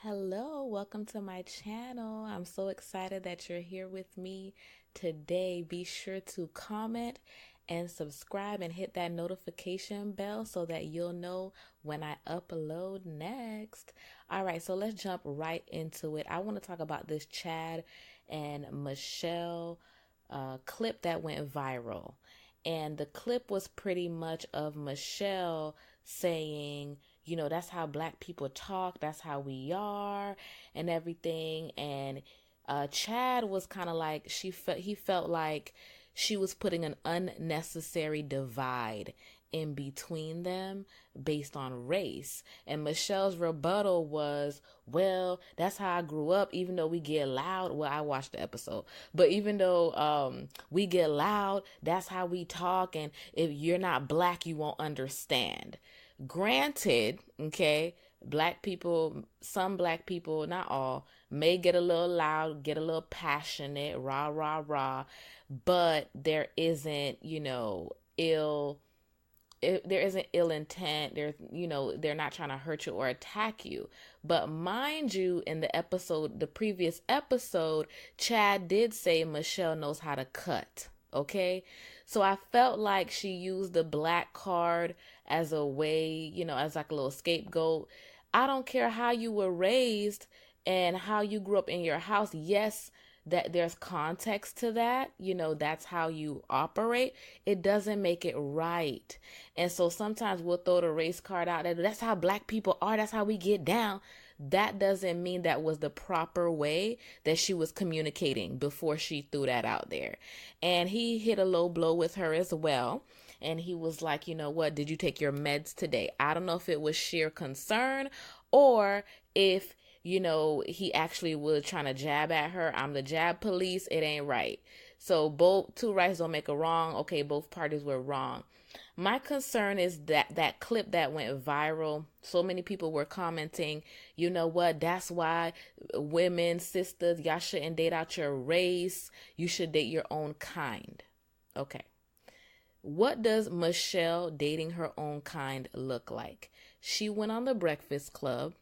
Hello, welcome to my channel. I'm so excited that you're here with me today. Be sure to comment and subscribe and hit that notification bell so that you'll know when I upload next. All right, so let's jump right into it. I want to talk about this Chad and Michelle clip that went viral. And the clip was pretty much of Michelle saying, that's how black people talk, that's how we are, and everything. And Chad was kind of like, he felt like she was putting an unnecessary divide in between them based on race. And Michelle's rebuttal was, well, that's how I grew up, even though we get loud. Well, I watched the episode, but even though we get loud, that's how we talk. And if you're not black, you won't understand. Granted, okay, some black people, not all, may get a little loud, get a little passionate, rah, rah, rah, but there isn't ill intent. They're not trying to hurt you or attack you. But mind you, in the previous episode, Chad did say Michelle knows how to cut. Okay. So I felt like she used the black card as a way, as like a little scapegoat. I don't care how you were raised and how you grew up in your house. Yes, that there's context to that, that's how you operate. It doesn't make it right. And so sometimes we'll throw the race card out there. That's how black people are. That's how we get down. That doesn't mean that was the proper way that she was communicating before she threw that out there. And he hit a low blow with her as well. And he was like, you know what? Did you take your meds today? I don't know if it was sheer concern or if he actually was trying to jab at her. I'm the jab police. It ain't right. So both two rights don't make a wrong. Okay, both parties were wrong. My concern is that clip that went viral, so many people were commenting, you know what, that's why women, sisters, y'all shouldn't date out your race. You should date your own kind. Okay. What does Michelle dating her own kind look like? She went on the Breakfast Club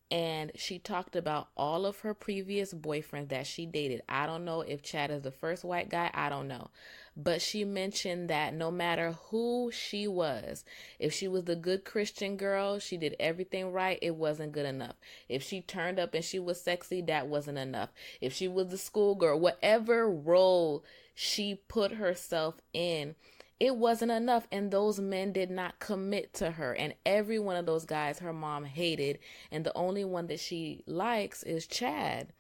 and she talked about all of her previous boyfriends that she dated. I don't know if Chad is the first white guy. I don't know. But she mentioned that no matter who she was, if she was the good Christian girl, she did everything right, it wasn't good enough. If she turned up and she was sexy, that wasn't enough. If she was the schoolgirl, whatever role she put herself in, it wasn't enough, and those men did not commit to her. And every one of those guys her mom hated, and the only one that she likes is Chad.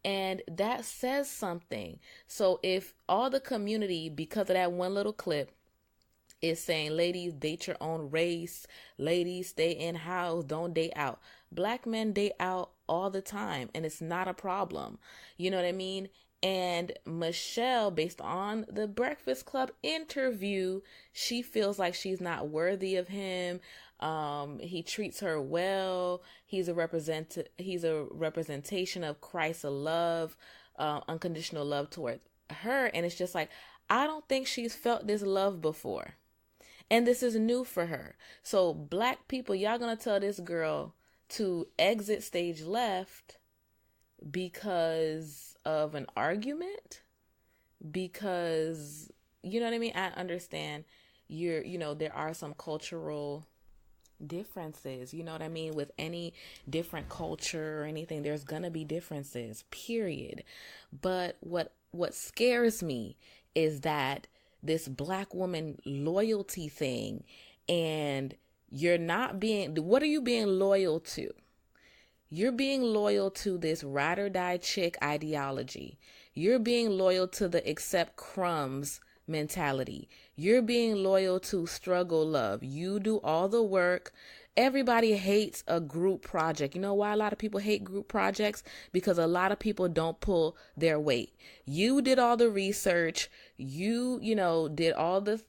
And that says something. So if all the community, because of that one little clip, is saying, ladies, date your own race, ladies, stay in house, don't date out. Black men date out all the time, and it's not a problem. You know what I mean? And Michelle, based on the Breakfast Club interview, she feels like she's not worthy of him. He treats her well. He's a representation of Christ's love, unconditional love towards her. And it's just like, I don't think she's felt this love before. And this is new for her. So black people, y'all gonna tell this girl to exit stage left because of an argument? Because, you know what I mean? I understand there are some cultural differences, you know what I mean? With any different culture or anything, there's gonna be differences, period. But what scares me is that this black woman loyalty thing, and what are you being loyal to? You're being loyal to this ride or die chick ideology. You're being loyal to the accept crumbs mentality. You're being loyal to struggle love. You do all the work. Everybody hates a group project. You know why a lot of people hate group projects? Because a lot of people don't pull their weight. You did all the research. You did all the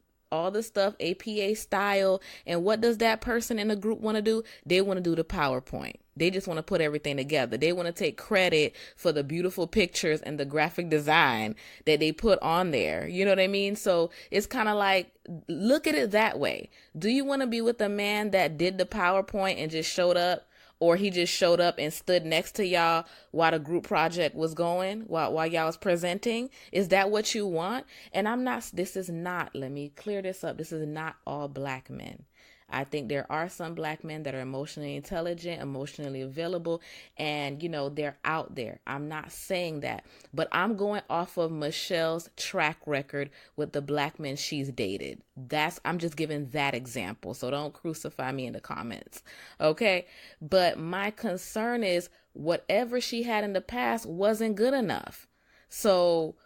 stuff APA style. And what does that person in the group want to do? They want to do the PowerPoint. They just want to put everything together. They want to take credit for the beautiful pictures and the graphic design that they put on there. You know what I mean? So it's kind of like, look at it that way. Do you want to be with a man that did the PowerPoint and just showed up? or he just showed up and stood next to y'all while the group project was going, while y'all was presenting? Is that what you want? And this is not, let me clear this up. This is not all black men. I think there are some black men that are emotionally intelligent, emotionally available, and, they're out there. I'm not saying that, but I'm going off of Michelle's track record with the black men she's dated. I'm just giving that example. So don't crucify me in the comments. Okay. But my concern is whatever she had in the past wasn't good enough. So,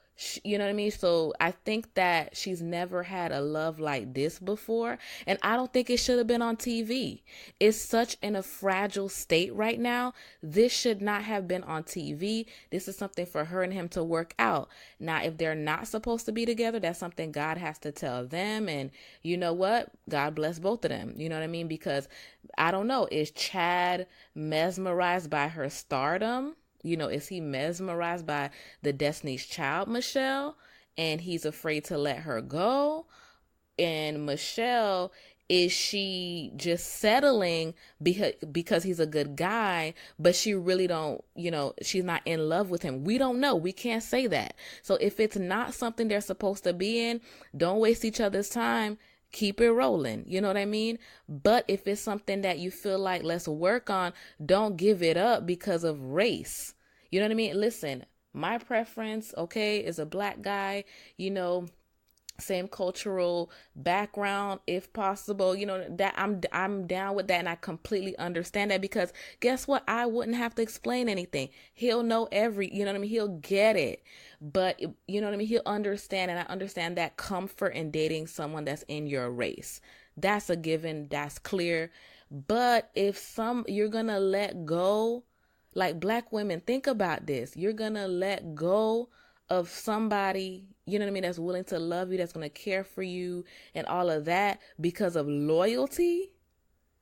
you know what I mean? So I think that she's never had a love like this before. And I don't think it should have been on TV. It's such in a fragile state right now. This should not have been on TV. This is something for her and him to work out. Now, if they're not supposed to be together, that's something God has to tell them. And you know what? God bless both of them. You know what I mean? Because I don't know. Is Chad mesmerized by her stardom? Is he mesmerized by the Destiny's Child, Michelle, and he's afraid to let her go? And Michelle, is she just settling because he's a good guy, but she really don't, she's not in love with him? We don't know. We can't say that. So if it's not something they're supposed to be in, don't waste each other's time. Keep it rolling. You know what I mean? But if it's something that you feel like let's work on, don't give it up because of race. You know what I mean? Listen, my preference, okay, is a black guy, same cultural background, if possible, that I'm down with that. And I completely understand that, because guess what? I wouldn't have to explain anything. He'll know he'll get it. But he'll understand. And I understand that comfort in dating someone that's in your race. That's a given. That's clear. But if you're going to let go, like black women, think about this. You're going to let go of somebody, that's willing to love you, that's going to care for you and all of that because of loyalty,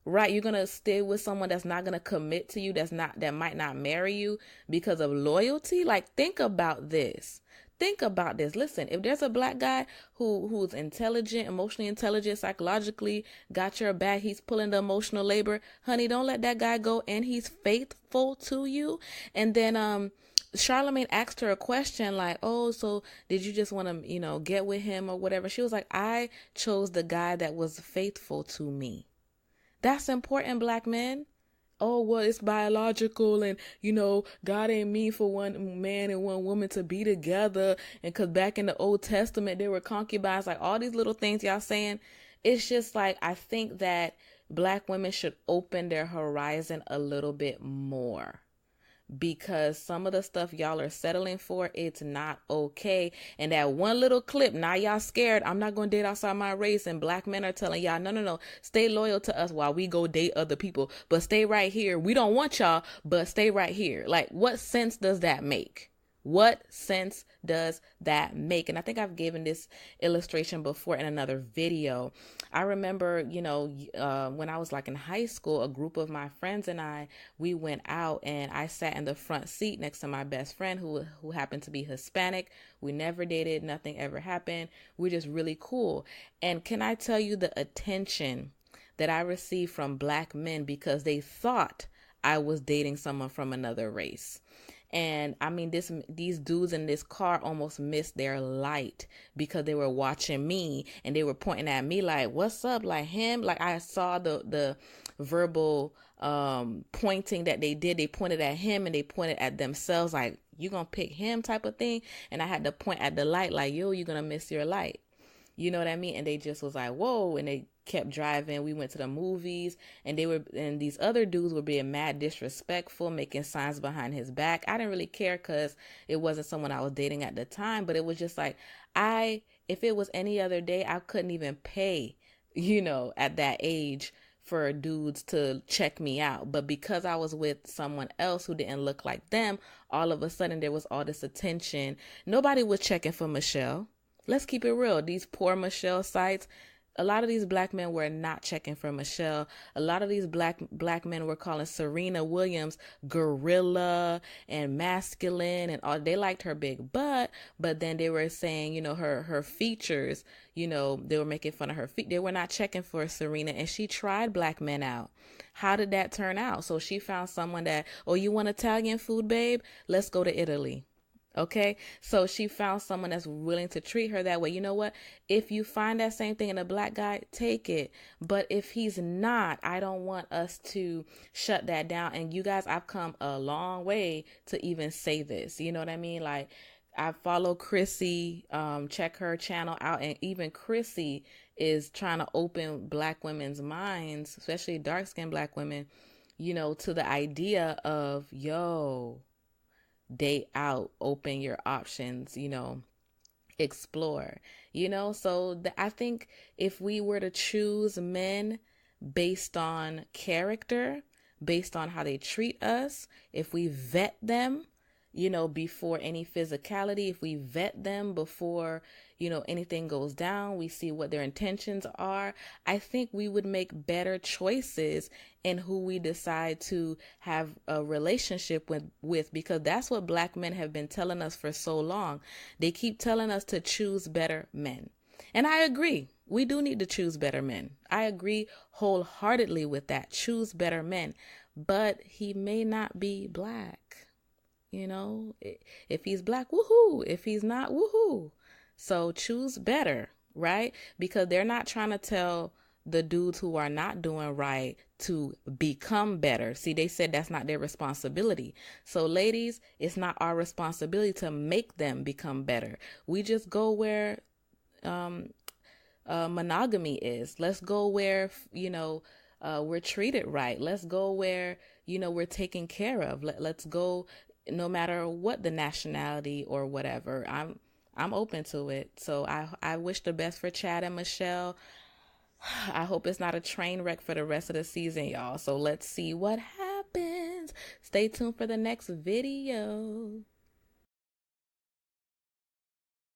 right? You're going to stay with someone that's not going to commit to you, that might not marry you because of loyalty. Like, think about this. Think about this. Listen, if there's a black guy who's intelligent, emotionally intelligent, psychologically got your back, he's pulling the emotional labor, honey, don't let that guy go, and he's faithful to you. And then Charlamagne asked her a question like, oh, so did you just want to, get with him or whatever? She was like, I chose the guy that was faithful to me. That's important, black men. Oh, well, it's biological, and, God ain't mean for one man and one woman to be together. And because back in the Old Testament, there were concubines, like all these little things y'all saying. It's just like, I think that black women should open their horizon a little bit more. Because some of the stuff y'all are settling for, it's not okay. And that one little clip, now y'all scared, I'm not going to date outside my race. And black men are telling y'all, no, stay loyal to us while we go date other people. But stay right here. We don't want y'all, but stay right here. Like, what sense does that make? What sense does that make? And I think I've given this illustration before in another video. I remember, when I was like in high school, a group of my friends and we went out, and I sat in the front seat next to my best friend who happened to be Hispanic. We never dated. Nothing ever happened. We're just really cool. And can I tell you the attention that I received from black men because they thought I was dating someone from another race? And I mean, these dudes in this car almost missed their light because they were watching me and they were pointing at me like, what's up? Like him? Like I saw the verbal pointing that they did. They pointed at him and they pointed at themselves like, you gonna pick him type of thing. And I had to point at the light like, yo, you're gonna miss your light. You know what I mean? And they just was like, whoa. And they kept driving. We went to the movies, and these other dudes were being mad disrespectful, making signs behind his back. I didn't really care because it wasn't someone I was dating at the time, but it was just like, if it was any other day, I couldn't even pay, at that age for dudes to check me out. But because I was with someone else who didn't look like them, all of a sudden there was all this attention. Nobody was checking for Michelle. Let's keep it real. These poor Michelle sites, A lot of these black men were not checking for Michelle. A lot of these black men were calling Serena Williams gorilla and masculine and all. They liked her big butt, but then they were saying, her features, they were making fun of her feet. They were not checking for Serena, and she tried black men out. How did that turn out? So she found someone that, oh, you want Italian food, babe? Let's go to Italy. Okay, so she found someone that's willing to treat her that way. You know what? If you find that same thing in a black guy, take it. But if he's not, I don't want us to shut that down. And you guys, I've come a long way to even say this. You know what I mean? Like, I follow Chrissy, check her channel out, and even Chrissy is trying to open black women's minds, especially dark-skinned black women, to the idea of, date out, open your options, explore, so I think if we were to choose men based on character, based on how they treat us, if we vet them, before any physicality, if we vet them before, anything goes down, we see what their intentions are, I think we would make better choices in who we decide to have a relationship with, because that's what black men have been telling us for so long. They keep telling us to choose better men. And I agree. We do need to choose better men. I agree wholeheartedly with that. Choose better men. But he may not be black. If he's black, woohoo. If he's not, woohoo. So choose better, right? Because they're not trying to tell the dudes who are not doing right to become better. See, they said that's not their responsibility. So ladies, it's not our responsibility to make them become better. We just go where monogamy is. Let's go where, we're treated right. Let's go where, we're taken care of. Let's go no matter what the nationality or whatever. I'm open to it. So I wish the best for Chad and Michelle. I hope it's not a train wreck for the rest of the season, y'all. So let's see what happens. Stay tuned for the next video.